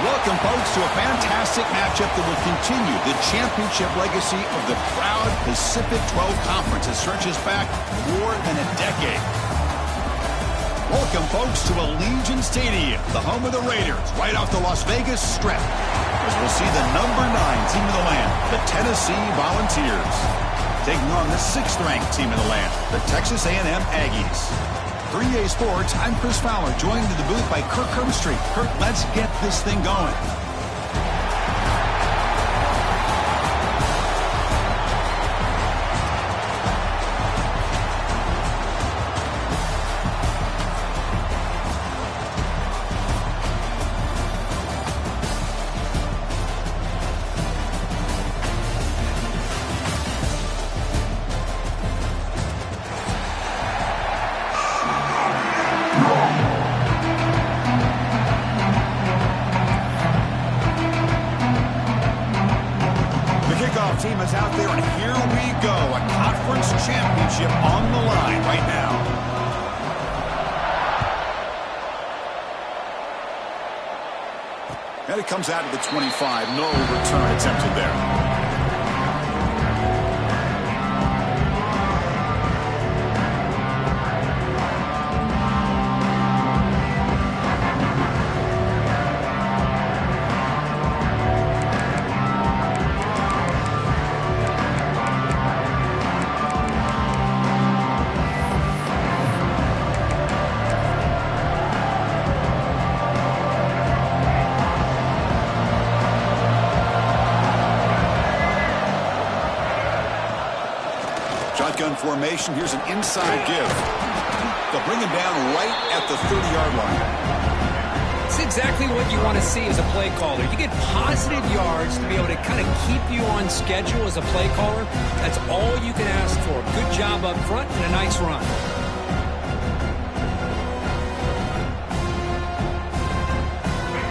Welcome, folks, to a fantastic matchup that will continue the championship legacy of the proud Pacific 12 Conference that stretches back more than a decade. Welcome, folks, to Allegiant Stadium, the home of the Raiders, right off the Las Vegas Strip, as we'll see the number 9 team of the land, the Tennessee Volunteers, taking on the 6th-ranked team of the land, the Texas A&M Aggies. 3A Sports, I'm Chris Fowler, joined in the booth by Kirk Herbstreit. Kirk, let's get this thing going. Team is out there, and here we go. A conference championship on the line right now. And it comes out of the 25. No return attempted there. Shotgun formation. Here's an inside give. They'll bring him down right at the 30-yard line. It's exactly what you want to see as a play caller. You get positive yards to be able to kind of keep you on schedule as a play caller. That's all you can ask for. Good job up front and a nice run.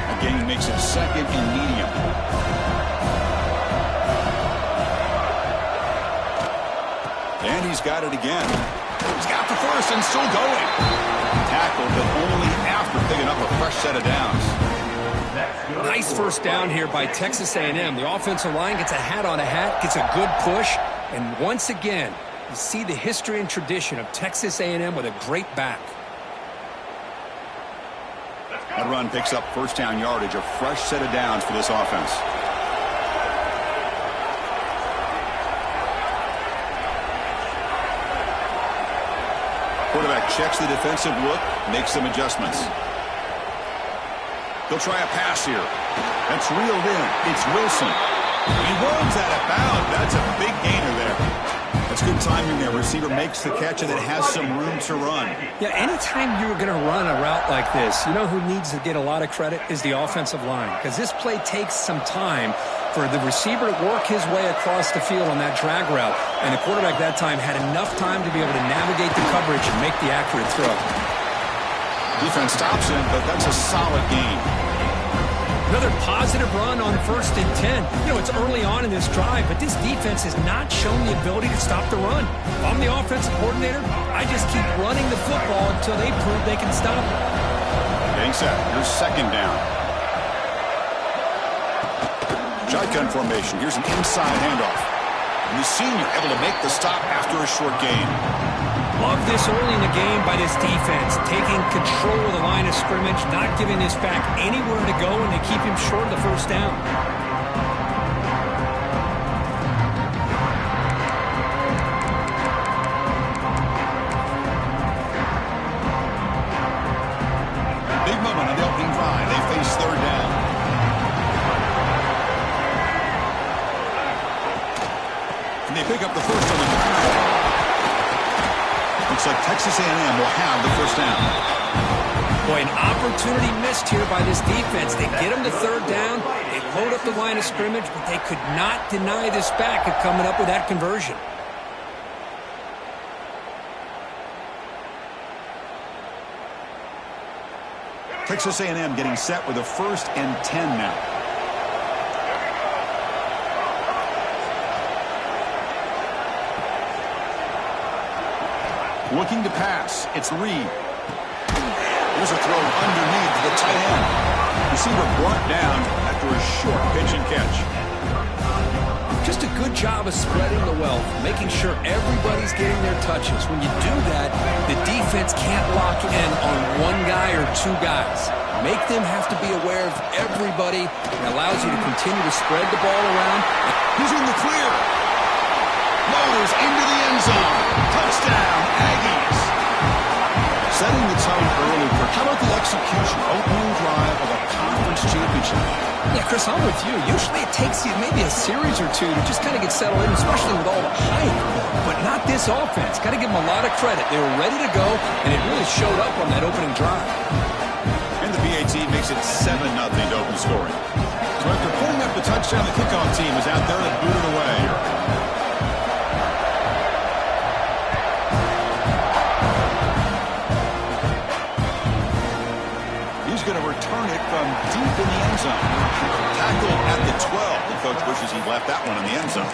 The gain makes it 2nd and medium. And he's got it again. He's got the first and still going. Tackled, but only after picking up a fresh set of downs. Nice first down here by Texas A&M. The offensive line gets a hat on a hat, gets a good push. And once again, you see the history and tradition of Texas A&M with a great back. That run picks up first down yardage, a fresh set of downs for this offense. Quarterback checks the defensive look, makes some adjustments. He'll try a pass here. That's reeled in. It's Wilson. He runs out of bounds. That's a big gainer there. That's good timing there. Receiver makes the catch and it has some room to run. Yeah, anytime you're going to run a route like this, you know who needs to get a lot of credit is the offensive line. Because this play takes some time for the receiver to work his way across the field on that drag route. And the quarterback that time had enough time to be able to navigate the coverage and make the accurate throw. Defense stops him, but that's a solid gain. Another positive run on 1st and 10. You know, it's early on in this drive, but this defense has not shown the ability to stop the run. If I'm the offensive coordinator, I just keep running the football until they prove they can stop it. Getting set. Here's 2nd down. Shotgun formation. Here's an inside handoff. And the senior able to make the stop after a short gain. Love this early in the game by this defense, taking control of the line of scrimmage, not giving this back anywhere to go, and they keep him short of the first down. Big moment on the opening drive. They face 3rd down. And they pick up the first on the ground. Looks like Texas A&M will have the first down. Boy, an opportunity missed here by this defense. They get them to 3rd down. They load up the line of scrimmage, but they could not deny this back of coming up with that conversion. Texas A&M getting set with a 1st and 10 now. Looking to pass. It's Reed. Here's a throw underneath the tight end. Receiver brought down after a short pitch and catch. Just a good job of spreading the wealth, making sure everybody's getting their touches. When you do that, the defense can't lock in on one guy or two guys. Make them have to be aware of everybody. It allows you to continue to spread the ball around. He's in the clear. Motors into the end zone. Touchdown, Aggies. Setting the tone early for how about the execution, opening drive of a conference championship? Yeah, Chris, I'm with you. Usually it takes you maybe a series or two to just kind of get settled in, especially with all the hype. But not this offense. Got to give them a lot of credit. They were ready to go, and it really showed up on that opening drive. And the PAT makes it 7-0 to open scoring. So after pulling up the touchdown, the kickoff team is out there to boot it away. He's going to return it from deep in the end zone. Tackled at the 12. The coach wishes he left that one in the end zone.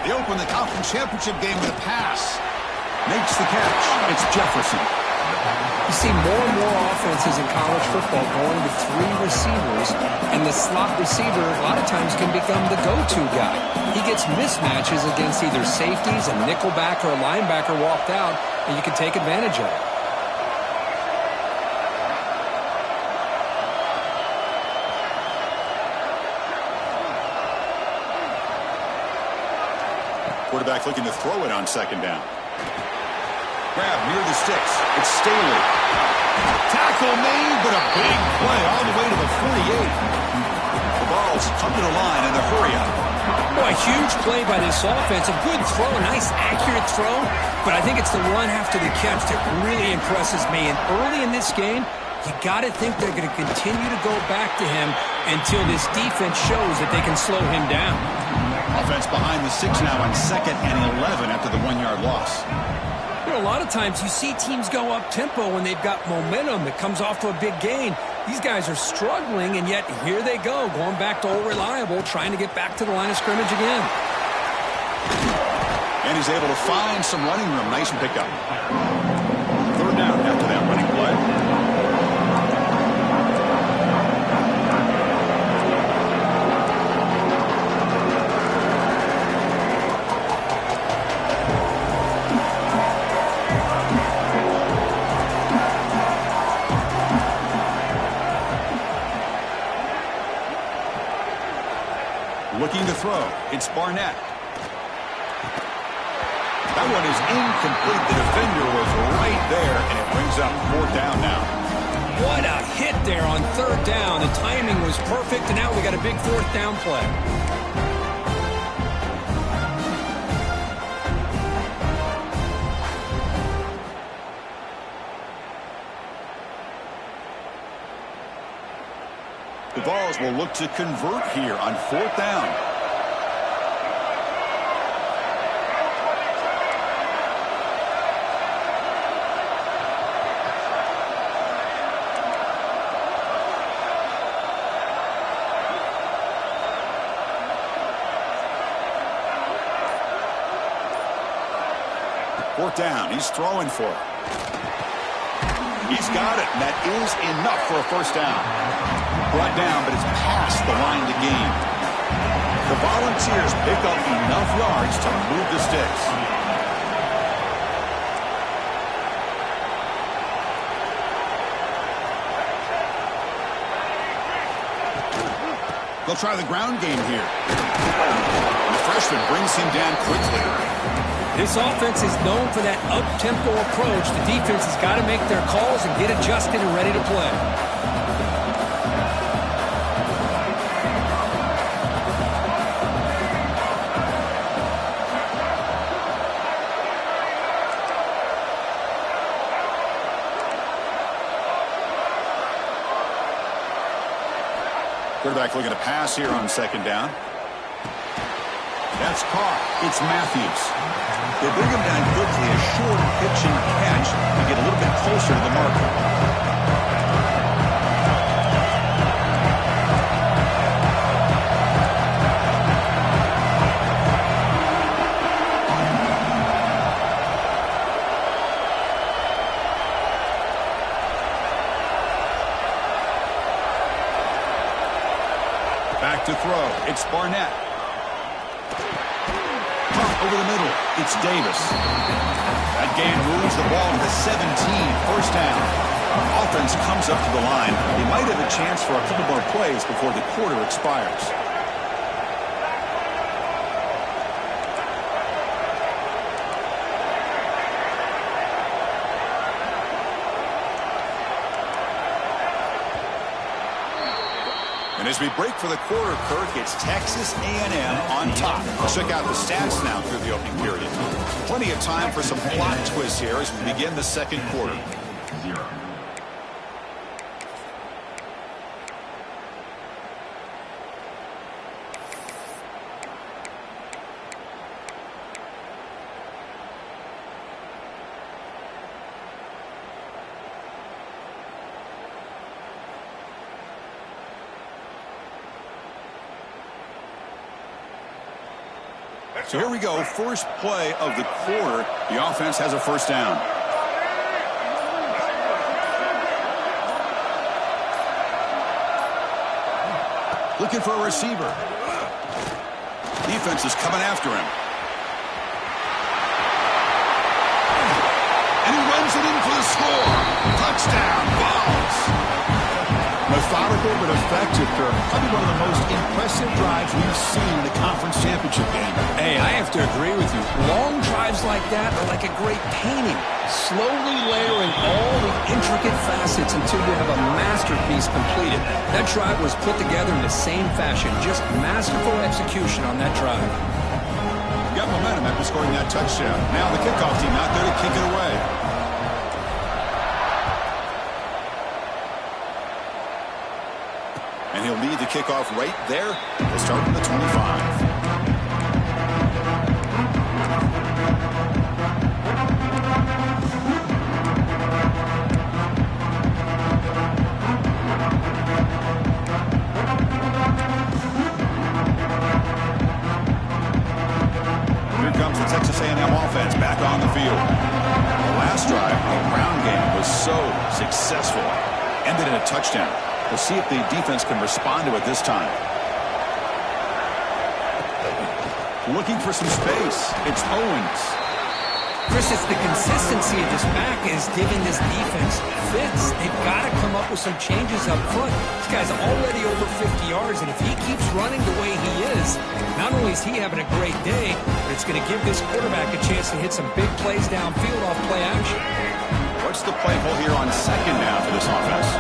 They open the conference championship game with a pass. Makes the catch. It's Jefferson. You see more and more offenses in college football going with 3 receivers, and the slot receiver a lot of times can become the go-to guy. He gets mismatches against either safeties, a nickelback, or a linebacker walked out, and you can take advantage of it. Quarterback looking to throw it on second down. Grab near the sticks. It's Staley. Tackle made, but a big play all the way to the 48. The ball's up to the line in the hurry-up. Boy, huge play by this offense. A good throw, a nice accurate throw, but I think it's the run after the catch that really impresses me. And early in this game, you got to think they're going to continue to go back to him until this defense shows that they can slow him down. Offense behind the 6 now on 2nd and 11 after the 1-yard loss. You know, a lot of times you see teams go up-tempo when they've got momentum that comes off to a big gain. These guys are struggling, and yet here they go, going back to old reliable, trying to get back to the line of scrimmage again. And he's able to find some running room. Nice pickup. 3rd down after that running play. Looking to throw. It's Barnett. That one is incomplete. The defender was right there, and it brings up 4th down now. What a hit there on 3rd down. The timing was perfect, and now we got a big 4th down play. The Vols will look to convert here on 4th down. Fourth down. He's throwing for it. He's got it, and that is enough for a 1st down. Brought down, but it's past the line to gain. The Volunteers pick up enough yards to move the sticks. They'll try the ground game here. And the freshman brings him down quickly. This offense is known for that up-tempo approach. The defense has got to make their calls and get adjusted and ready to play. Quarterback looking to pass here on 2nd down. That's caught. It's Matthews. They bring him down quickly, a short pitch and catch to get a little bit closer to the marker. Back to throw. It's Barnett. Pump over the middle. It's Davis. That game moves the ball to the 17. First down. Offense comes up to the line. They might have a chance for a couple more plays before the quarter expires. And as we break for the quarter, Kirk, it's Texas A&M on top. Check out the stats now through the opening period. Plenty of time for some plot twists here as we begin the second quarter. So here we go, first play of the quarter. The offense has a first down. Looking for a receiver. Defense is coming after him. And he runs it in for the score. Touchdown, Vols. Methodical but effective, Kirk. Probably one of the most impressive drives we've seen in the conference championship game. Hey, I have to agree with you. Long drives like that are like a great painting. Slowly layering all the intricate facets until you have a masterpiece completed. That drive was put together in the same fashion. Just masterful execution on that drive. Got momentum after scoring that touchdown. Now the kickoff team out there to kick it away. And he'll lead the kickoff right there. We'll start from the 25. Here comes the Texas A&M offense back on the field. The last drive, the ground game was so successful. Ended in a touchdown. We'll see if the defense can respond to it this time. Looking for some space. It's Owens. Chris, it's the consistency of this back is giving this defense fits. They've got to come up with some changes up front. This guy's already over 50 yards, and if he keeps running the way he is, not only is he having a great day, but it's going to give this quarterback a chance to hit some big plays downfield off play action. What's the play call here on second down for this offense?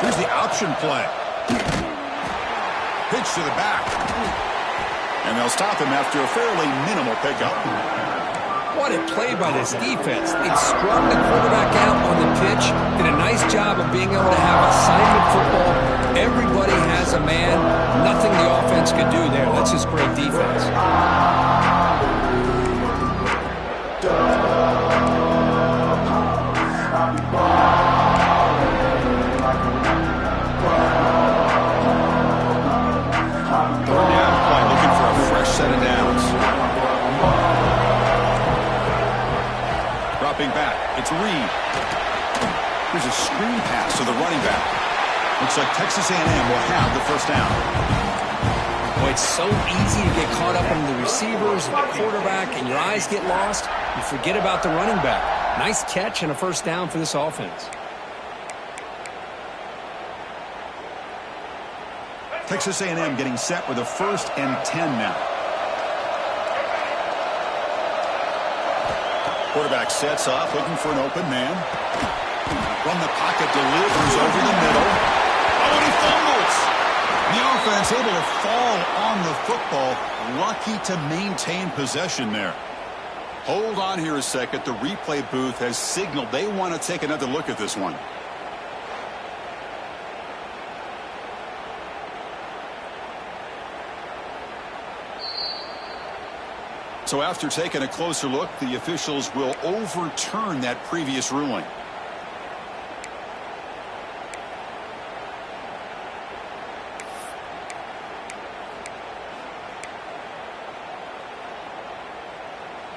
Here's the option play. Pitch to the back. And they'll stop him after a fairly minimal pickup. What a play by this defense. They strung the quarterback out on the pitch. Did a nice job of being able to have assignment football. Everybody has a man. Nothing the offense could do there. That's just great defense. Set of downs. Dropping back. It's Reed. Here's a screen pass to the running back. Looks like Texas A&M will have the first down. Boy, it's so easy to get caught up in the receivers and the quarterback, and your eyes get lost. You forget about the running back. Nice catch and a first down for this offense. Texas A&M getting set with a 1st and 10 now. Quarterback sets off, looking for an open man. From the pocket, delivers over the middle. Oh, and he fumbles! The offense able to fall on the football. Lucky to maintain possession there. Hold on here a second. The replay booth has signaled they want to take another look at this one. So after taking a closer look, the officials will overturn that previous ruling.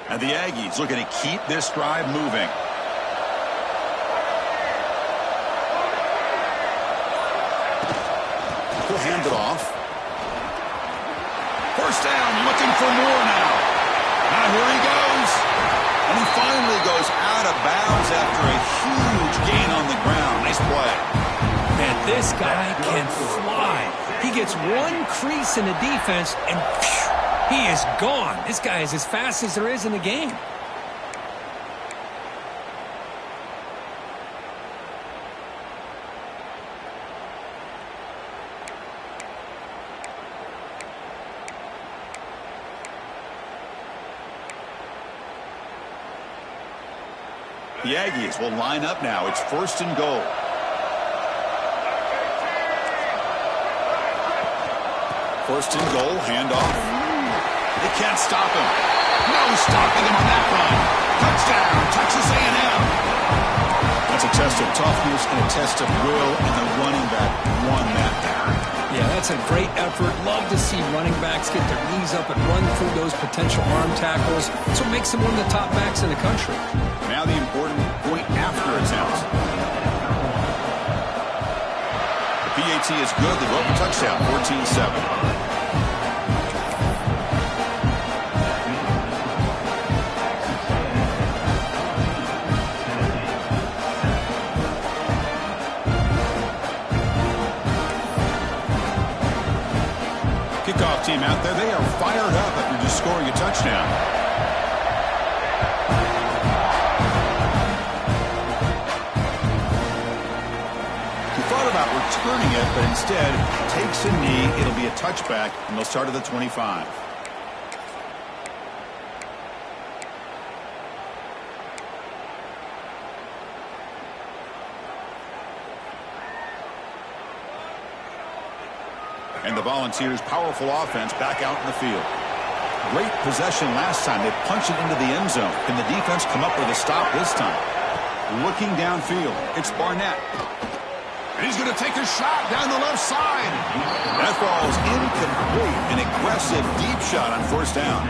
And the Aggies looking to keep this drive moving. He'll hand it off. First down, looking for more now. Now here he goes. And he finally goes out of bounds after a huge gain on the ground. Nice play. Man, this guy can fly. He gets one crease in the defense, and phew, he is gone. This guy is as fast as there is in the game. The Aggies will line up now. It's 1st and goal. First and goal, handoff. They can't stop him. No stopping him on that run. Touchdown, Texas A&M. That's a test of toughness and a test of will, and the running back won that battle. Yeah, that's a great effort. Love to see running backs get their knees up and run through those potential arm tackles. That's what makes them one of the top backs in the country. Now the important point after attempt. The PAT is good. They go up a touchdown, 14-7. Kickoff team out there. They are fired up after just scoring a touchdown. About returning it, but instead takes a knee. It'll be a touchback, and they'll start at the 25. And the Volunteers' powerful offense back out in the field. Great possession last time. They punched it into the end zone. Can the defense come up with a stop this time? Looking downfield, it's Barnett. And he's going to take a shot down the left side. That ball's incomplete. An aggressive deep shot on 1st down.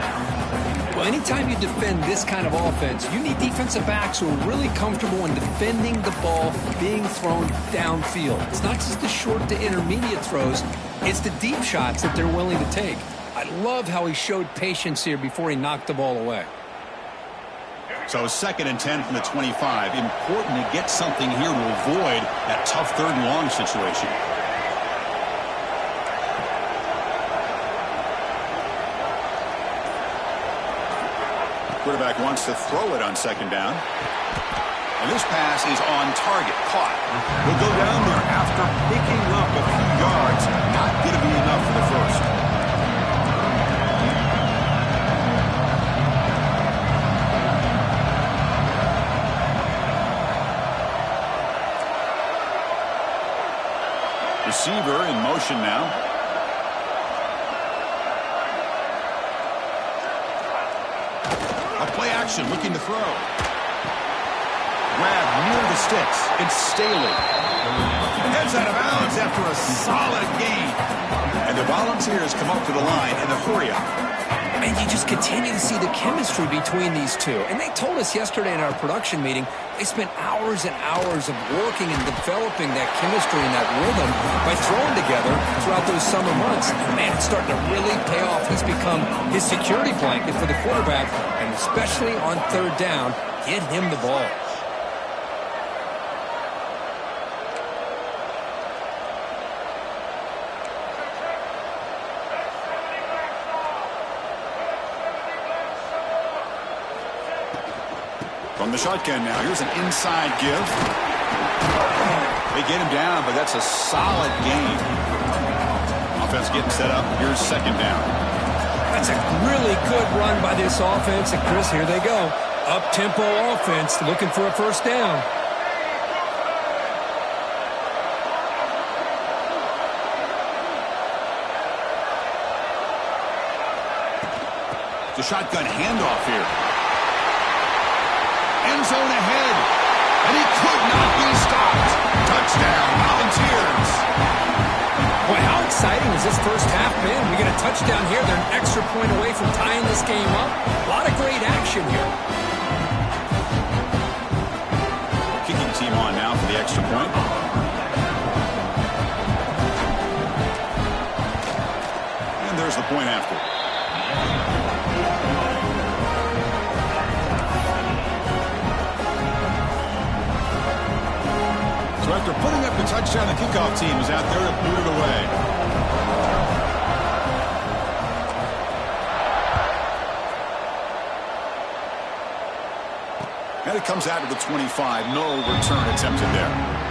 Well, anytime you defend this kind of offense, you need defensive backs who are really comfortable in defending the ball being thrown downfield. It's not just the short to intermediate throws. It's the deep shots that they're willing to take. I love how he showed patience here before he knocked the ball away. So 2nd and 10 from the 25. Important to get something here to avoid that tough 3rd and long situation. Quarterback wants to throw it on 2nd down. And this pass is on target. Caught. He'll go down there after picking up a few yards. Not going to be enough for the first. Receiver in motion now. A play action looking to throw. Grab near the sticks. It's Staley. Heads out of bounds after a solid gain. And the Volunteers come up to the line in a hurry-up. And you just continue to see the chemistry between these two. And they told us yesterday in our production meeting, they spent hours and hours of working and developing that chemistry and that rhythm by throwing together throughout those summer months. Man, it's starting to really pay off. He's become his security blanket for the quarterback, and especially on 3rd down, get him the ball. From the shotgun now, here's an inside give. They get him down, but that's a solid gain. Offense getting set up. Here's 2nd down. That's a really good run by this offense. And Chris, here they go. Up-tempo offense looking for a 1st down. To shotgun handoff here. End zone ahead. And he could not be stopped. Touchdown, Volunteers. Boy, how exciting has this first half been? We get a touchdown here. They're an extra point away from tying this game up. A lot of great action here. Kicking team on now for the extra point. And there's the point after. So after putting up the touchdown, the kickoff team is out there to boot it away. And it comes out to the 25. No return attempted there.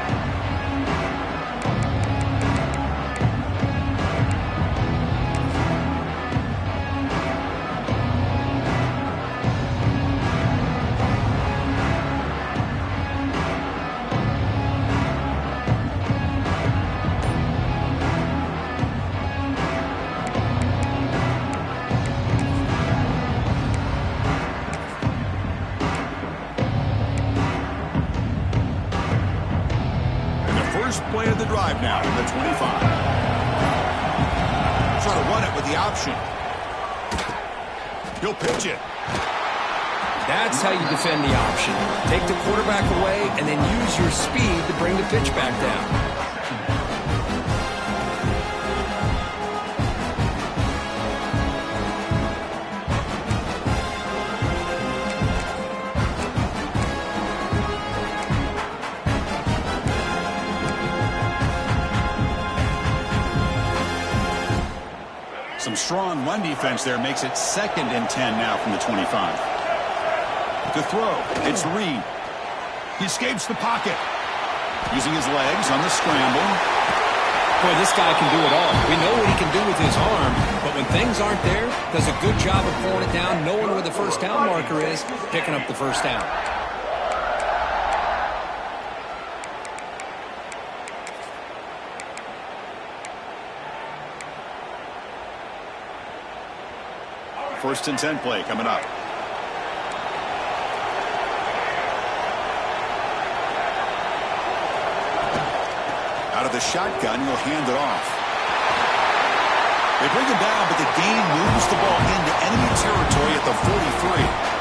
Play of the drive now in the 25. Try to run it with the option. He'll pitch it. That's how you defend the option. Take the quarterback away and then use your speed to bring the pitch back down. Some strong run defense there makes it 2nd and 10 now from the 25. To throw, it's Reed. He escapes the pocket. Using his legs on the scramble. Boy, this guy can do it all. We know what he can do with his arm, but when things aren't there, does a good job of pulling it down, knowing where the first down marker is, picking up the first down. First and 10 play coming up. Out of the shotgun, he'll hand it off. They bring him down, but the gain moves the ball into enemy territory at the 43.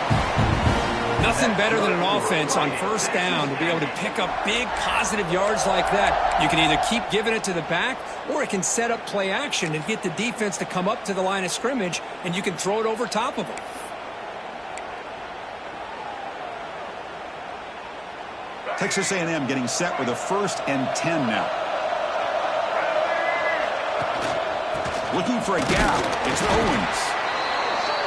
Nothing better than an offense on first down to be able to pick up big positive yards like that. You can either keep giving it to the back, or it can set up play action and get the defense to come up to the line of scrimmage, and you can throw it over top of them. Texas A&M getting set with a 1st and 10 now. Looking for a gap. It's Owens.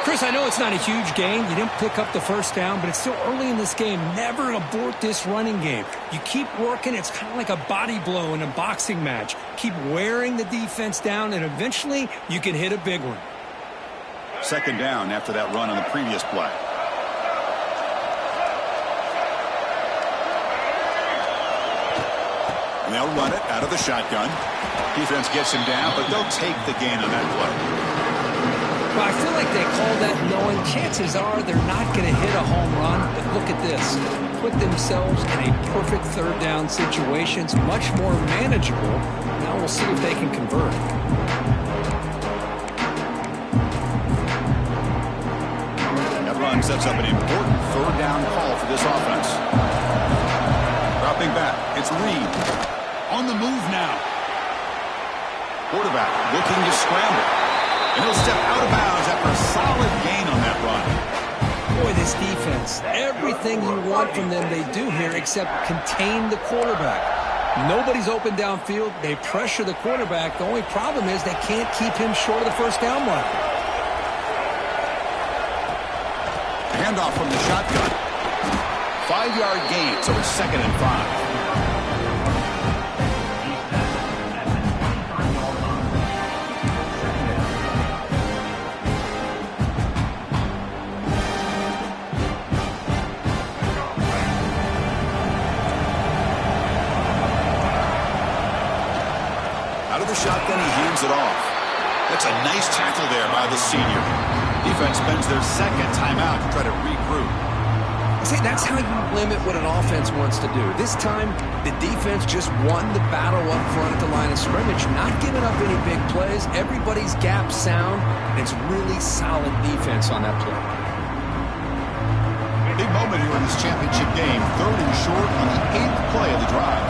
Chris, I know it's not a huge gain. You didn't pick up the first down, but it's still early in this game. Never abort this running game. You keep working. It's kind of like a body blow in a boxing match. Keep wearing the defense down, and eventually you can hit a big one. 2nd down after that run on the previous play. And they'll run it out of the shotgun. Defense gets him down, but they'll take the gain on that play. Well, I feel like they call that knowing chances are they're not going to hit a home run. But look at this. Put themselves in a perfect 3rd down situation. It's much more manageable. Now we'll see if they can convert. That run sets up an important 3rd down call for this offense. Dropping back. It's Reed. On the move now. Quarterback looking to scramble. And he'll step out of bounds after a solid gain on that run. Boy, this defense, everything you want from them they do here except contain the quarterback. Nobody's open downfield. They pressure the quarterback. The only problem is they can't keep him short of the first down marker. Handoff from the shotgun. 5-yard gain, so it's 2nd and 5. Out of the shotgun, he hands it off. That's a nice tackle there by the senior. Defense spends their second timeout to try to regroup. See, that's how you limit what an offense wants to do. This time, the defense just won the battle up front at the line of scrimmage, not giving up any big plays. Everybody's gap sound, and it's really solid defense on that play. Big moment here in this championship game. 3rd and short on the 8th play of the drive.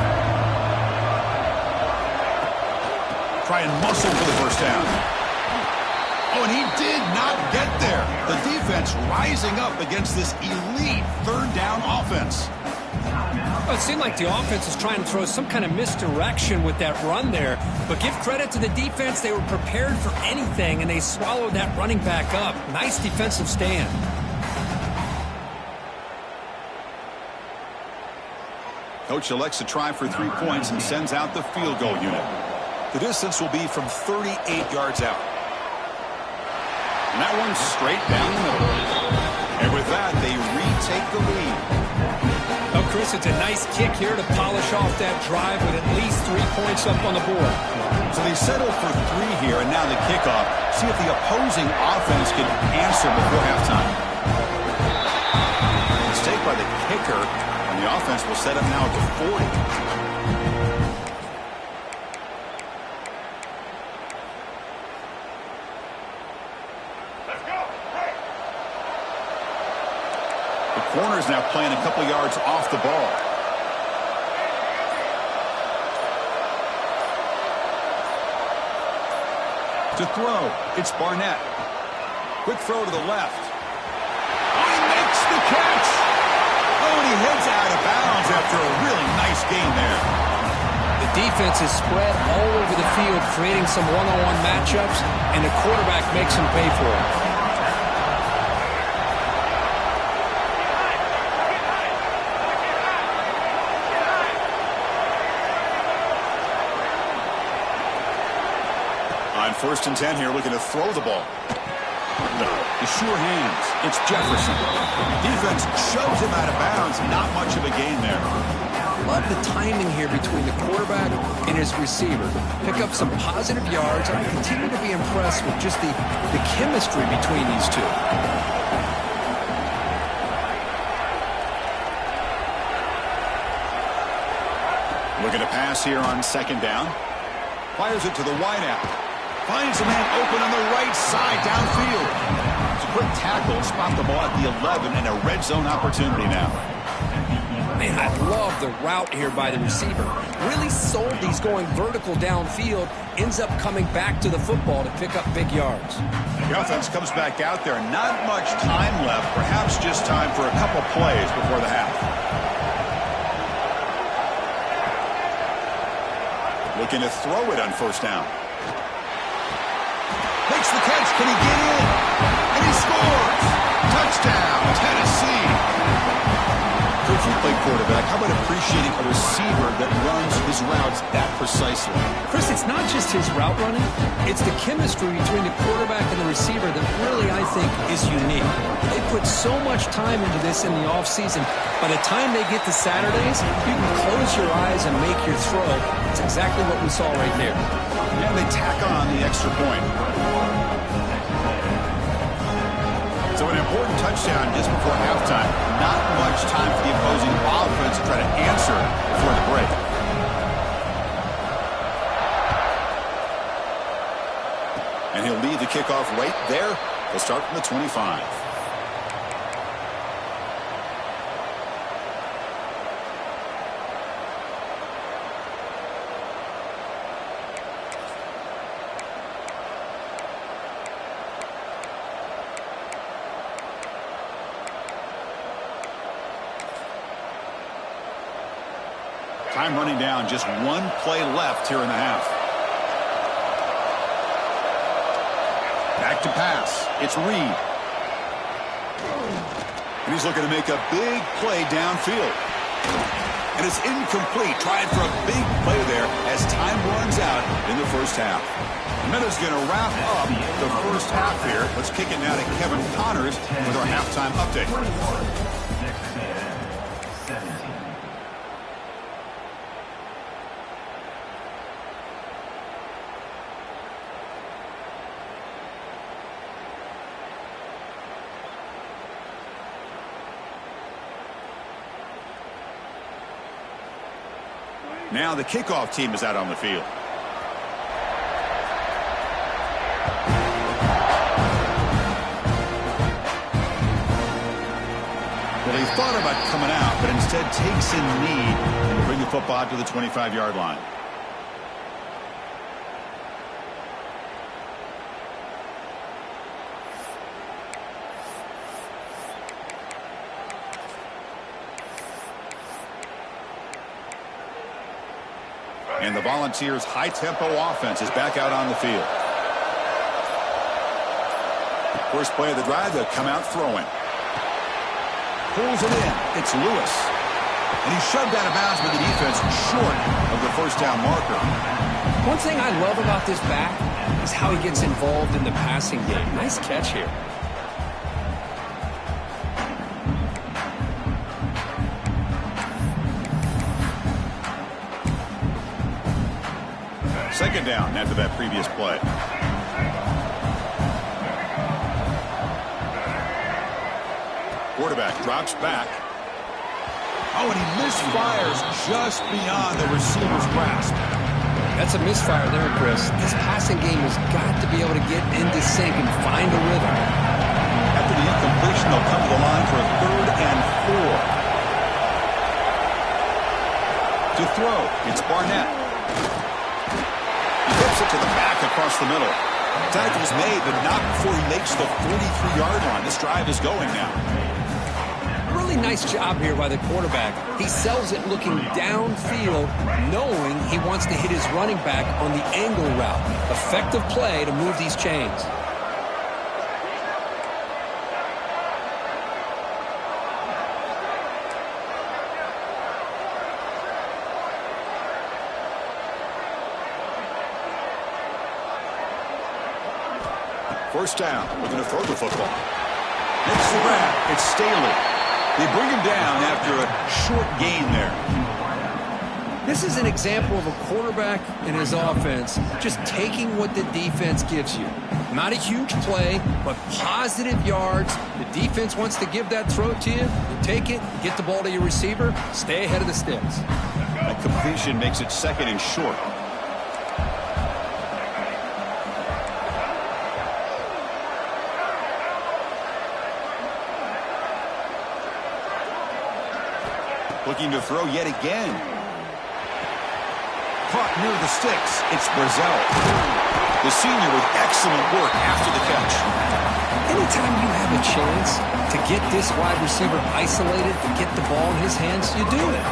Try and muscle for the first down. Oh, and he did not get there. The defense rising up against this elite 3rd down offense. Well, it seemed like the offense was trying to throw some kind of misdirection with that run there. But give credit to the defense. They were prepared for anything, and they swallowed that running back up. Nice defensive stand. Coach elects to try for 3 points and sends out the field goal unit. The distance will be from 38 yards out. And that one's straight down the middle. And with that, they retake the lead. Oh, Chris, it's a nice kick here to polish off that drive with at least 3 points up on the board. So they settle for 3 here, and now the kickoff. See if the opposing offense can answer before halftime. Mistake by the kicker, and the offense will set up now at the 40. Corner's now playing a couple yards off the ball. To throw, it's Barnett. Quick throw to the left. Oh, he makes the catch. Oh, and he heads out of bounds after a really nice gain there. The defense is spread all over the field, creating some one-on-one matchups, and the quarterback makes them pay for it. On 1st and 10 here, looking to throw the ball. The sure hands. It's Jefferson. Defense shoves him out of bounds. Not much of a gain there. Love the timing here between the quarterback and his receiver. Pick up some positive yards, and I continue to be impressed with just the chemistry between these two. Looking to pass here on 2nd down. Fires it to the wideout. Finds a man open on the right side downfield. It's a quick tackle. Spot the ball at the 11 and a red zone opportunity now. Man, I love the route here by the receiver. Really sold these going vertical downfield. Ends up coming back to the football to pick up big yards. The offense comes back out there. Not much time left. Perhaps just time for a couple plays before the half. Looking to throw it on 1st down. Makes the catch. Can he get in? And he scores. Touchdown, Tennessee. Coach, you play quarterback. How about appreciating a receiver that runs his routes that precisely? Chris, it's not just his route running. It's the chemistry between the quarterback and the receiver that really, I think, is unique. They put so much time into this in the offseason. By the time they get to Saturdays, you can close your eyes and make your throw. It's exactly what we saw right there. And they tack on the extra point. So an important touchdown just before halftime. Not much time for the opposing offense to try to answer before the break. And he'll lead the kickoff right there. He'll start from the 25. Time running down, just 1 play left here in the half. Back to pass. It's Reed. And he's looking to make a big play downfield. And it's incomplete. Trying for a big play there as time runs out in the first half. Minutes going to wrap up the first half here. Let's kick it now to Kevin Connors with our halftime update. Now the kickoff team is out on the field. Well, he thought about coming out, but instead takes in knee and bring the football out to the 25-yard line. And the Volunteers' high-tempo offense is back out on the field. First play of the drive, they'll come out throwing. Pulls it in. It's Lewis. And he shoved out of bounds with the defense short of the first down marker. One thing I love about this back is how he gets involved in the passing game. Nice catch here. Second down after that previous play. Quarterback drops back. Oh, and he misfires just beyond the receiver's grasp. That's a misfire there, Chris. This passing game has got to be able to get into sync and find a rhythm. After the incompletion, they'll come to the line for a 3rd and 4. To throw, it's Barnett. He whips it to the back across the middle. Tackle's made, but not before he makes the 43-yard line. This drive is going now. Really nice job here by the quarterback. He sells it looking downfield, knowing he wants to hit his running back on the angle route. Effective play to move these chains. First down, looking to throw the football. It's the grab. It's Staley. They bring him down after a short gain there. This is an example of a quarterback and his offense just taking what the defense gives you. Not a huge play, but positive yards. The defense wants to give that throw to you. You take it, get the ball to your receiver, stay ahead of the sticks. That completion makes it 2nd and short. Looking to throw yet again. Caught near the sticks. It's Brazel. The senior with excellent work after the catch. Anytime you have a chance to get this wide receiver isolated and get the ball in his hands, you do it.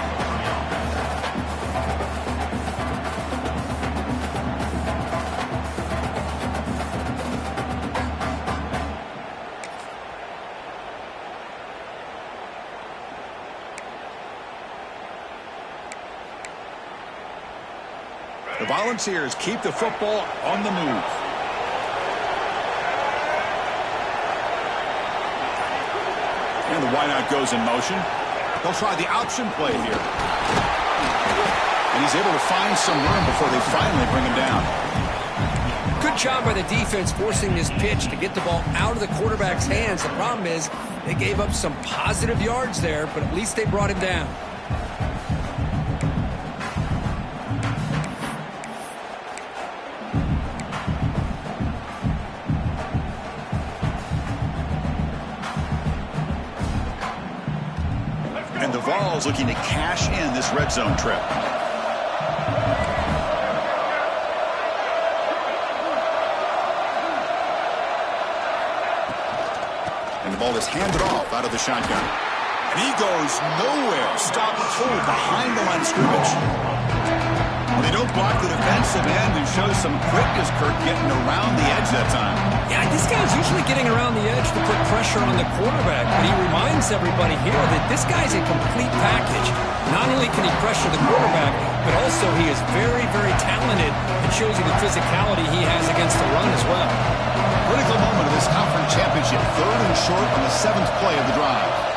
The Volunteers keep the football on the move. And the wideout goes in motion. They'll try the option play here. And he's able to find some room before they finally bring him down. Good job by the defense forcing this pitch to get the ball out of the quarterback's hands. The problem is they gave up some positive yards there, but at least they brought him down. And the Vols looking to cash in this red zone trip. And the ball is handed off out of the shotgun. And he goes nowhere. Stop cold behind the line of scrimmage. Well, they don't block the defensive end and show some quickness, Kirk, getting around the edge that time. Yeah, this guy's usually getting around the edge to put pressure on the quarterback, but he reminds everybody here that this guy's a complete package. Not only can he pressure the quarterback, but also he is very, very talented and shows you the physicality he has against the run as well. Critical moment of this conference championship. 3rd and short on the 7th play of the drive.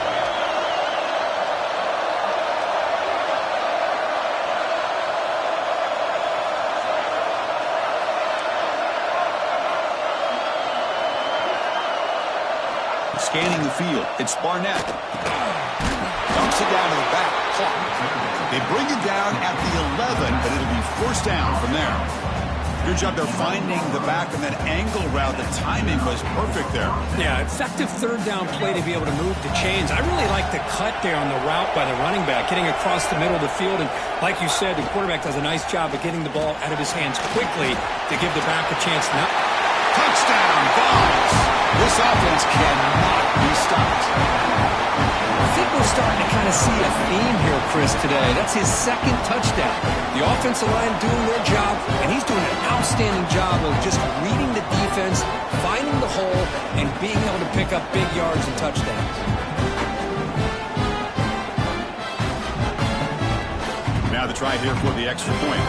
Scanning the field, it's Barnett. Dumps it down to the back. Clock. They bring it down at the 11, but it'll be first down from there. Good job there finding the back on that angle route. The timing was perfect there. Yeah, effective third down play to be able to move the chains. I really like the cut there on the route by the running back, getting across the middle of the field. And like you said, the quarterback does a nice job of getting the ball out of his hands quickly to give the back a chance. Touchdown, Vols! This offense cannot be stopped. I think we're starting to kind of see a theme here, Chris, today. That's his second touchdown. The offensive line doing their job, and he's doing an outstanding job of just reading the defense, finding the hole, and being able to pick up big yards and touchdowns. Now the try here for the extra point.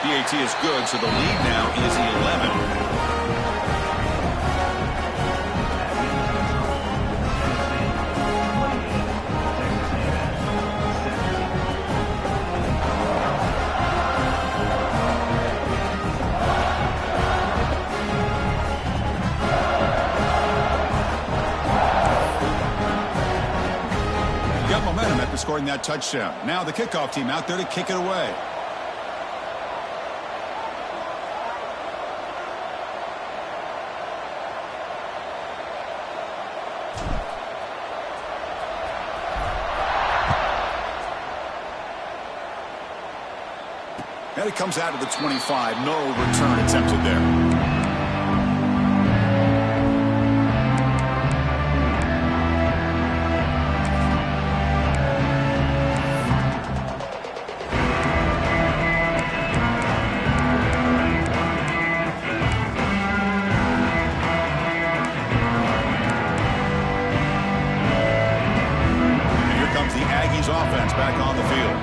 PAT is good, so the lead now is 11. Momentum after scoring that touchdown. Now the kickoff team out there to kick it away. And it comes out of the 25. No return attempted there. Offense back on the field.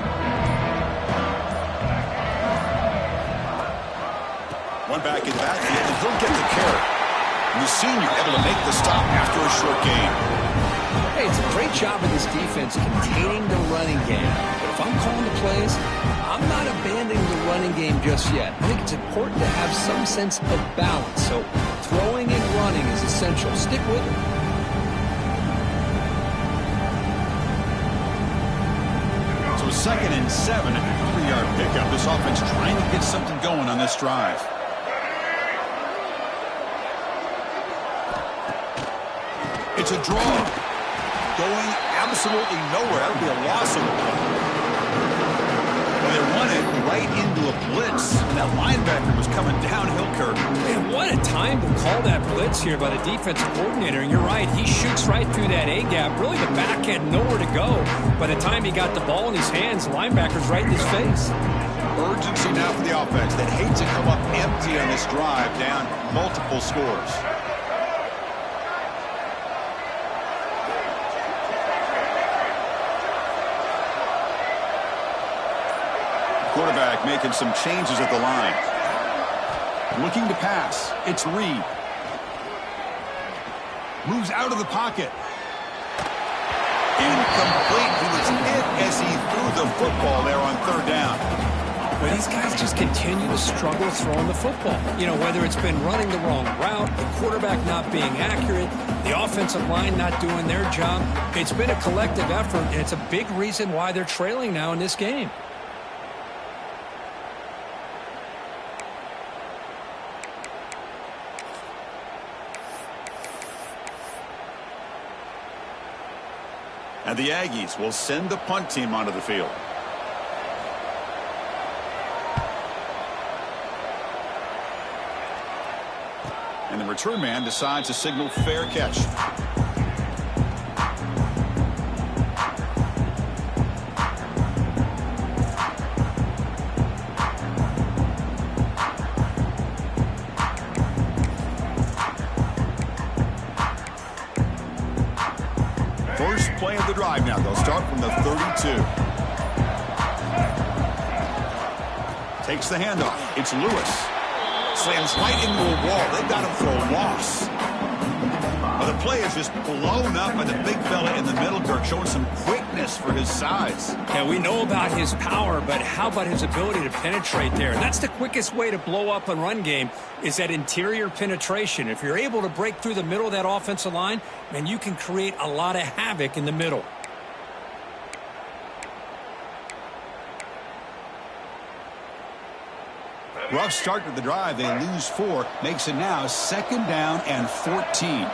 One back in the backfield, and he'll get the carry. And the senior able to make the stop after a short gain. Hey, it's a great job of this defense containing the running game. But if I'm calling the plays, I'm not abandoning the running game just yet. I think it's important to have some sense of balance. So throwing and running is essential. Stick with it. Second and 7 at the 3-yard pickup. This offense trying to get something going on this drive. It's a draw. Going absolutely nowhere. That'll be a loss of the play. Well, they run it right into a blitz. And that linebacker was coming downhill, Kirk. Man, what a time to call that blitz here by the defensive coordinator. And you're right, he shoots right through that A-gap. Really, the back had nowhere to go. By the time he got the ball in his hands, the linebacker's right in his face. Urgency now for the offense that hates to come up empty on this drive, down multiple scores. Quarterback making some changes at the line. Looking to pass. It's Reed. Moves out of the pocket. Incomplete. He was hit as he threw the football there on third down. But these guys just continue to struggle throwing the football. You know, whether it's been running the wrong route, the quarterback not being accurate, the offensive line not doing their job. It's been a collective effort, and it's a big reason why they're trailing now in this game. And the Aggies will send the punt team onto the field. And the return man decides to signal fair catch. First play of the drive now. They'll start from the 32. Takes the handoff. It's Lewis. Slams right into a wall. They got him for a loss. Well, the play is just blown up by the big fella in the middle, Kirk, showing some quickness for his size. Yeah, we know about his power, but how about his ability to penetrate there? That's the quickest way to blow up a run game, is that interior penetration. If you're able to break through the middle of that offensive line, man, you can create a lot of havoc in the middle. Rough start to the drive. They lose 4. Makes it now 2nd down and 14.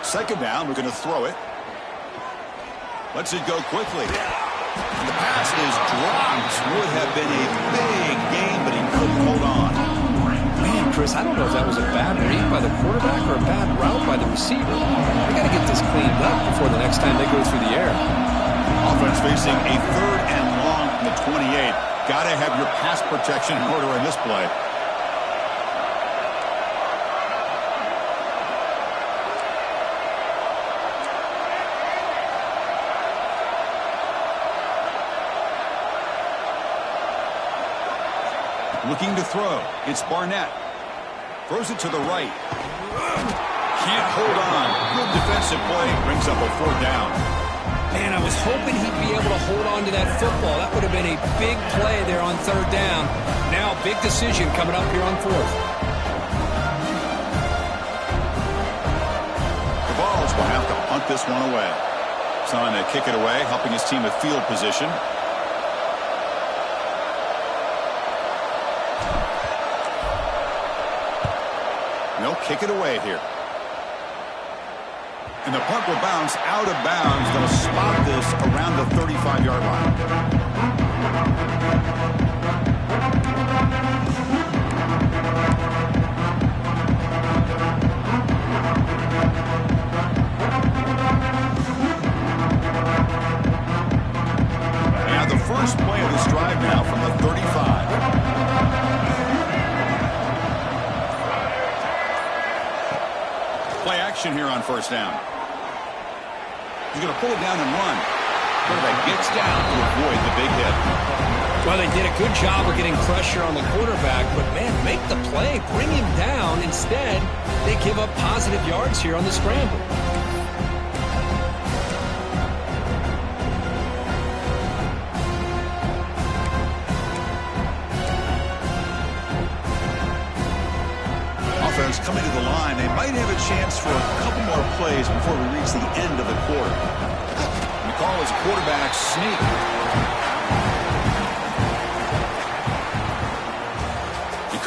Second down, we're going to throw it. Lets it go quickly. The pass is dropped. Would have been a big game, but he couldn't hold on. Man, Chris, I don't know if that was a bad read by the quarterback or a bad route by the receiver. They got to get this cleaned up before the next time they go through the air. Offense facing a 3rd and long from the 28. Got to have your pass protection in order in this play. Looking to throw. It's Barnett. Throws it to the right. Can't hold on. Good defensive play. Brings up a 4th down. Man, I was hoping he'd be able to hold on to that football. That would have been a big play there on 3rd down. Now, big decision coming up here on 4th. The Vols will have to punt this one away. Trying to kick it away, helping his team with field position. They'll kick it away here. And the punt will bounce out of bounds. They'll spot this around the 35-yard line. Now the first play of this drive now from the 35. Play action here on 1st down. He's going to pull it down and run. Quarterback gets down to avoid the big hit. Well, they did a good job of getting pressure on the quarterback, but, man, make the play. Bring him down. Instead, they give up positive yards here on the scramble. Offense coming to the line. They might have a chance for a couple more plays before we reach the end of the quarter. The call is quarterback sneak.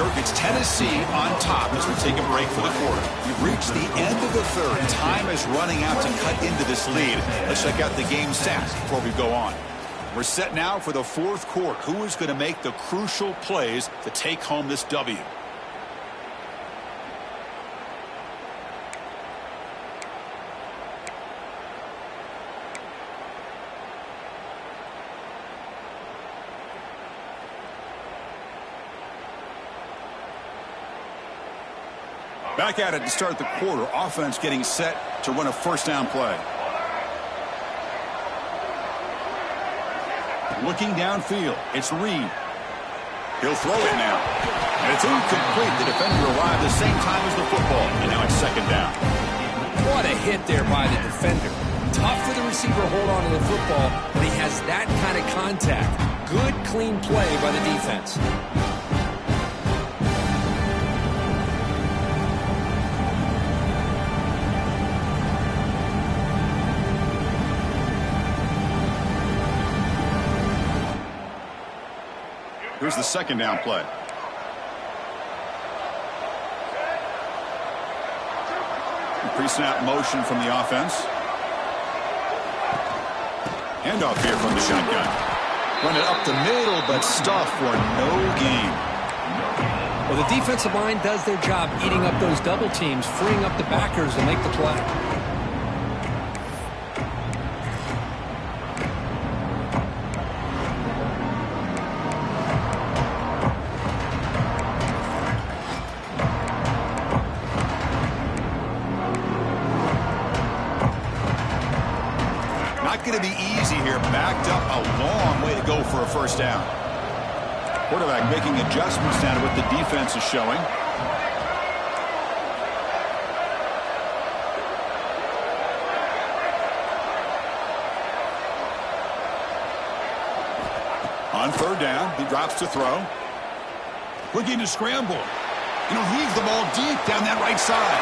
Kirk, it's Tennessee on top as we take a break for the quarter. We've reached the end of the 3rd. Time is running out to cut into this lead. Let's check out the game stats before we go on. We're set now for the 4th quarter. Who is going to make the crucial plays to take home this W? Back at it to start the quarter. Offense getting set to run a 1st down play. Looking downfield. It's Reed. He'll throw it now. And it's incomplete. The defender arrived the same time as the football. And now it's 2nd down. What a hit there by the defender. Tough for the receiver to hold on to the football, but he has that kind of contact. Good, clean play by the defense. Here's the 2nd down play. Pre-snap motion from the offense. Handoff here from the shotgun. Run it up the middle, but stuffed for no gain. Well, the defensive line does their job eating up those double teams, freeing up the backers to make the play. Not going to be easy here. Backed up a long way to go for a 1st down. Quarterback making adjustments now to what the defense is showing. On third down, he drops to throw. Looking to scramble. He'll heave the ball deep down that right side.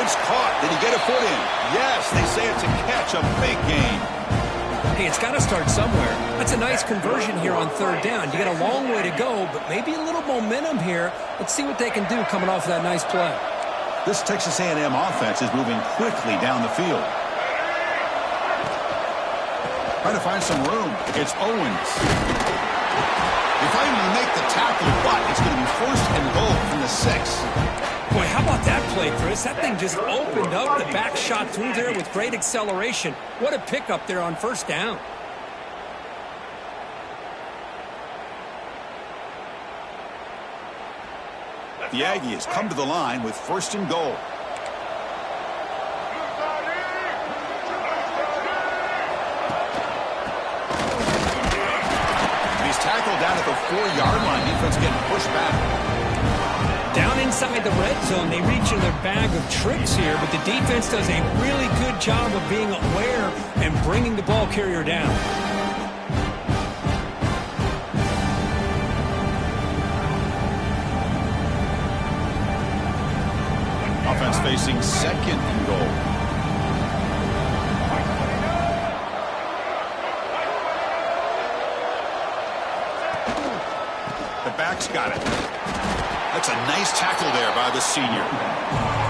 It's caught. Did he get a foot in? Yes, they say it's a catch, a big gain. Hey, it's got to start somewhere. That's a nice conversion here on third down. You got a long way to go, but maybe a little momentum here. Let's see what they can do coming off that nice play. This Texas A&M offense is moving quickly down the field. Trying to find some room. It's Owens. They finally make the tackle, but it's going to be first and goal from the 6. Boy, how about that play, Chris? That thing just opened up. The back shot through there with great acceleration. What a pickup there on first down. The Aggies come to the line with first and goal. He's tackled down at the 4-yard line. Defense getting pushed back. Down inside the red zone, they reach in their bag of tricks here, but the defense does a really good job of being aware and bringing the ball carrier down. Offense facing second and goal. The back's got it. That's a nice tackle there by the senior.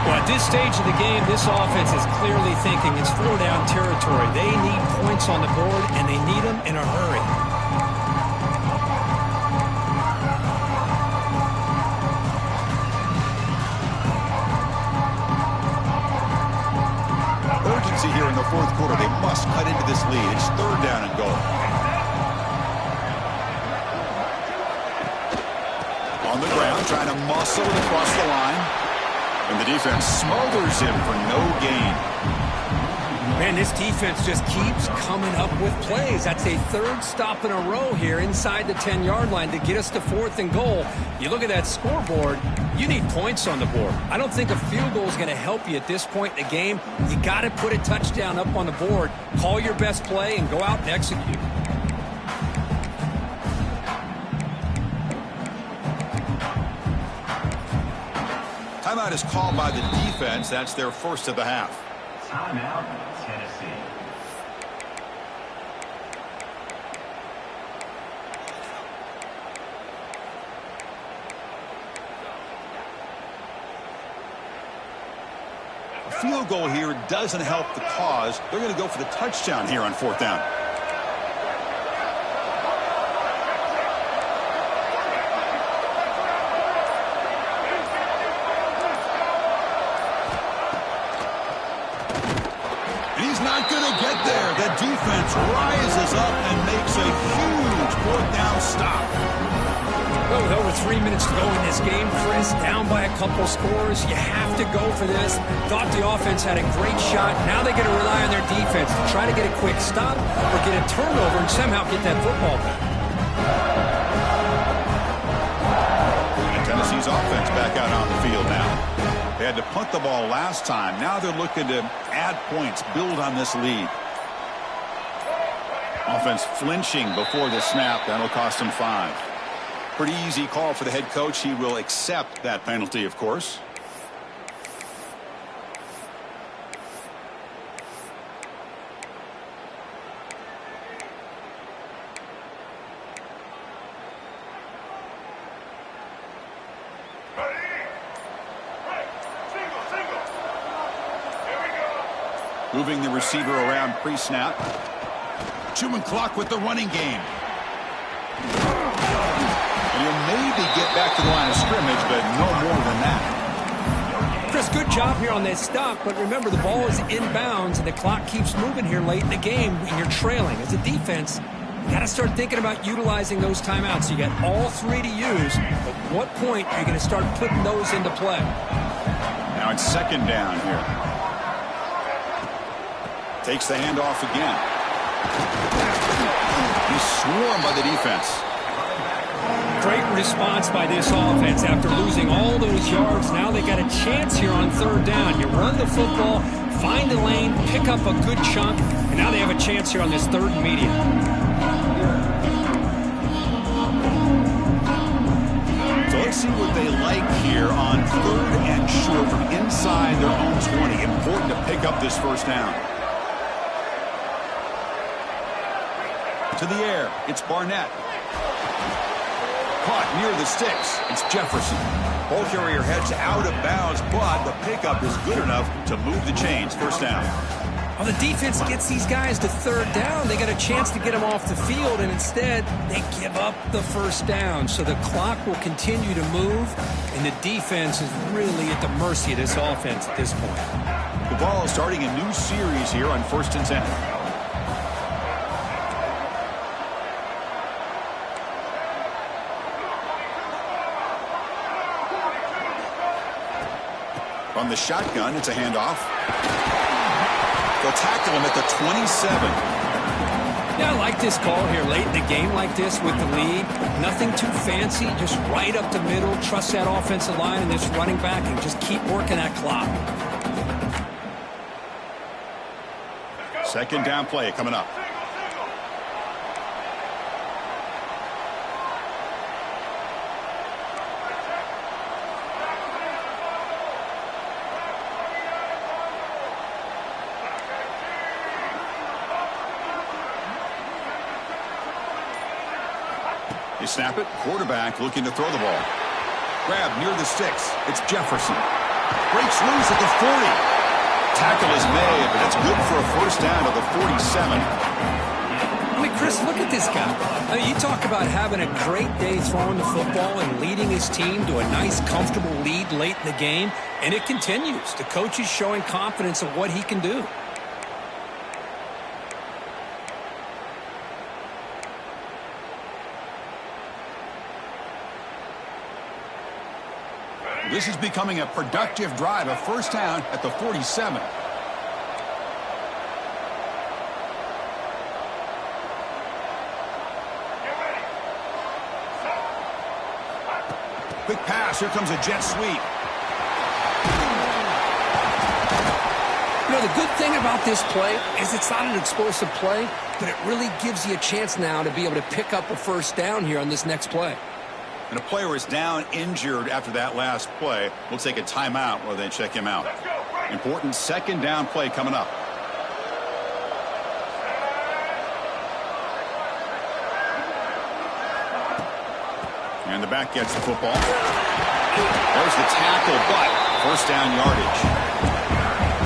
Well, at this stage of the game, this offense is clearly thinking it's 4-down territory. They need points on the board, and they need them in a hurry. Urgency here in the fourth quarter. They must cut into this lead. It's third down and goal. On the ground, trying to muscle it across the line. And the defense smothers him for no gain. Man, this defense just keeps coming up with plays. That's a third stop in a row here inside the 10-yard line to get us to fourth and goal. You look at that scoreboard, you need points on the board. I don't think a field goal is going to help you at this point in the game. You got to put a touchdown up on the board, call your best play, and go out and execute. Timeout is called by the defense. That's their first of the half. Timeout, Tennessee. A field goal here doesn't help the cause. They're going to go for the touchdown here on fourth down. The defense rises up and makes a huge fourth down stop. Well, with over 3 minutes to go in this game, Chris, down by a couple scores, you have to go for this. Thought the offense had a great shot. Now they got to rely on their defense to try to get a quick stop or get a turnover and somehow get that football back. And Tennessee's offense back out on the field now. They had to punt the ball last time. Now they're looking to add points, build on this lead. Offense flinching before the snap. That'll cost him 5. Pretty easy call for the head coach. He will accept that penalty, of course. Moving the receiver around pre-snap. Chewing clock with the running game. And he'll maybe get back to the line of scrimmage, but no more than that. Chris, good job here on that stop, but remember the ball is inbounds and the clock keeps moving here late in the game and you're trailing. As a defense, you got to start thinking about utilizing those timeouts. You got all 3 to use. At what point are you going to start putting those into play? Now it's second down here. Takes the handoff again. He's swarmed by the defense. Great response by this offense. After losing all those yards, now they got a chance here on third down. You run the football, find the lane, pick up a good chunk, and now they have a chance here on this third and medium. So let's see what they like here on third and short from inside their own 20. Important to pick up this first down. To the air, it's Barnett. Caught near the sticks. It's Jefferson. Ball carrier heads out of bounds, but the pickup is good enough to move the chains. First down. Well, the defense gets these guys to third down. They got a chance to get them off the field, and instead they give up the first down. So the clock will continue to move, and the defense is really at the mercy of this offense at this point. The ball is starting a new series here on 1st and 10. On the shotgun, it's a handoff. They'll tackle him at the 27. Yeah, I like this call here late in the game like this with the lead. Nothing too fancy, just right up the middle. Trust that offensive line and this running back and just keep working that clock. Second down play coming up. They snap it. Quarterback looking to throw the ball. Grab near the sticks. It's Jefferson. Breaks loose at the 40. Tackle is made, but that's good for a first down at the 47. I mean, Chris, look at this guy. I mean, you talk about having a great day throwing the football and leading his team to a nice, comfortable lead late in the game, and it continues. The coach is showing confidence of what he can do. This is becoming a productive drive, a first down at the 47. Quick pass, here comes a jet sweep. You know, the good thing about this play is it's not an explosive play, but it really gives you a chance now to be able to pick up a first down here on this next play. And a player is down injured after that last play. We'll take a timeout while they check him out. Important second down play coming up. And the back gets the football. There's the tackle, but first down yardage.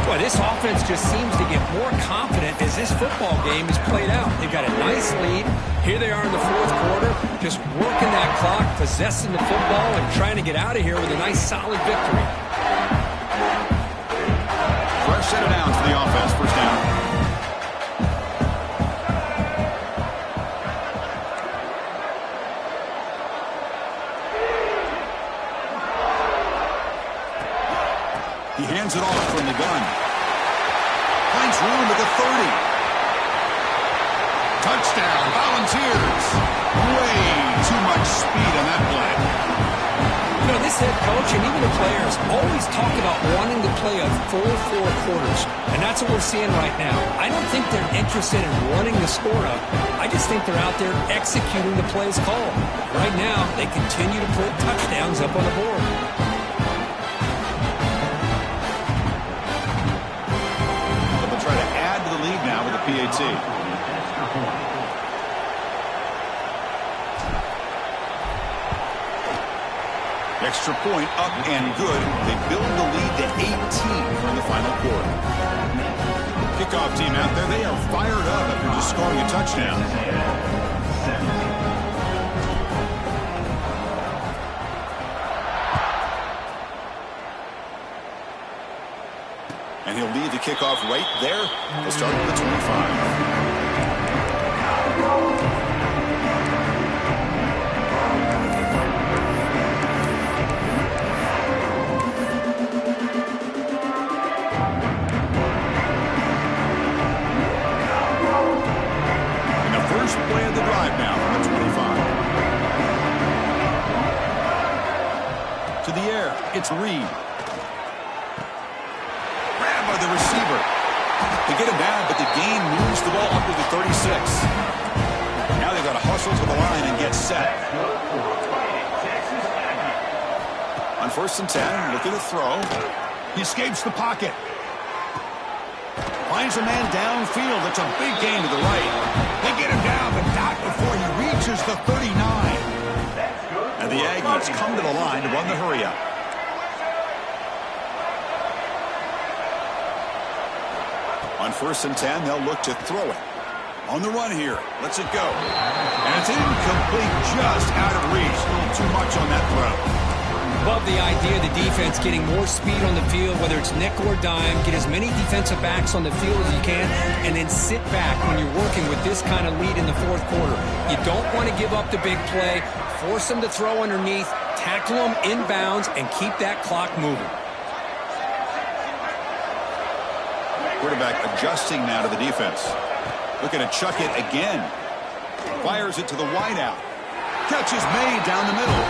Boy, this offense just seems to get more confident as this football game is played out. They've got a nice lead. Here they are in the fourth quarter, just working that clock, possessing the football, and trying to get out of here with a nice, solid victory. Fresh set of downs for the offense. First down. He hands it off from the gun. Finds room at the 30. Touchdown, Volunteers. Way too much speed on that play. You know, this head coach and even the players always talk about wanting to play a full 4 quarters, and that's what we're seeing right now. I don't think they're interested in running the score up. I just think they're out there executing the plays called. Right now, they continue to put touchdowns up on the board. They'll try to add to the lead now with a PAT. Extra point up and good. They build the lead to 18 in the final quarter. Kickoff team out there, they are fired up after just scoring a touchdown. And he'll lead the kickoff right there. They'll start at the 25. Play of the drive now from the 25. It's Reed. Grabbed by the receiver. They get him down, but the gain moves the ball up to the 36. Now they've got to hustle to the line and get set. On 1st and 10, looking to throw. He escapes the pocket. Finds a man downfield. That's a big gain to the right. They get him down, but not before he reaches the 39. And the Aggies come to the line to run the hurry up. On 1st and 10, they'll look to throw it. On the run here. Lets it go. And it's incomplete, just out of reach. A little too much on that throw. Love the idea of the defense getting more speed on the field, whether it's nickel or dime. Get as many defensive backs on the field as you can, and then sit back when you're working with this kind of lead in the 4th quarter. You don't want to give up the big play. Force them to throw underneath, tackle them inbounds, and keep that clock moving. Quarterback adjusting now to the defense. Looking to chuck it again. Fires it to the wideout. Catch is made down the middle.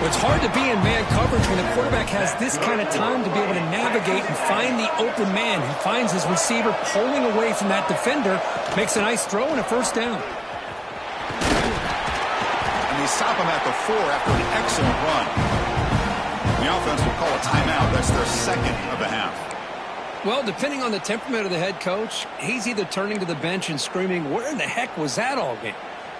It's hard to be in man coverage when the quarterback has this kind of time to be able to navigate and find the open man. He finds his receiver pulling away from that defender, makes a nice throw and a 1st down. And they stop him at the 4 after an excellent run. The offense will call a timeout. That's their 2nd of the half. Well, depending on the temperament of the head coach, he's either turning to the bench and screaming, "Where in the heck was that all game?"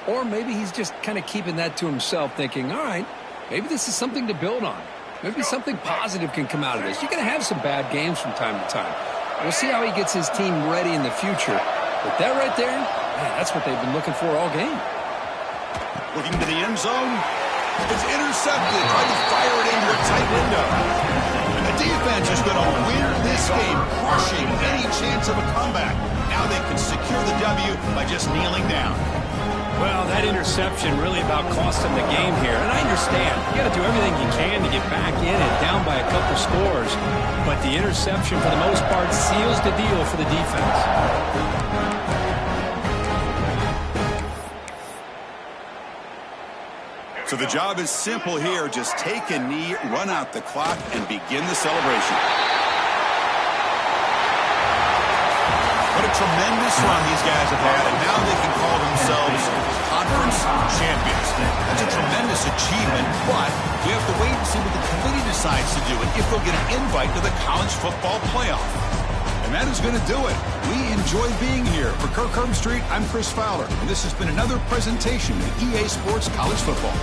Or maybe he's just kind of keeping that to himself, thinking, all right, maybe this is something to build on. Maybe something positive can come out of this. You're going to have some bad games from time to time. We'll see how he gets his team ready in the future. But that right there, man, that's what they've been looking for all game. Looking to the end zone. It's intercepted. Trying to fire it into a tight window. And the defense is going to win this game, crushing any chance of a comeback. Now they can secure the W by just kneeling down. Well, that interception really about cost them the game here. And I understand. You got to do everything you can to get back in and down by a couple scores. But the interception, for the most part, seals the deal for the defense. So the job is simple here. Just take a knee, run out the clock, and begin the celebration. What a tremendous run these guys have had, and now they can call themselves conference champions. That's a tremendous achievement, but we have to wait and see what the committee decides to do and if they'll get an invite to the college football playoff. And that is going to do it. We enjoy being here. For Kirk Street, I'm Chris Fowler, and this has been another presentation of EA Sports College Football.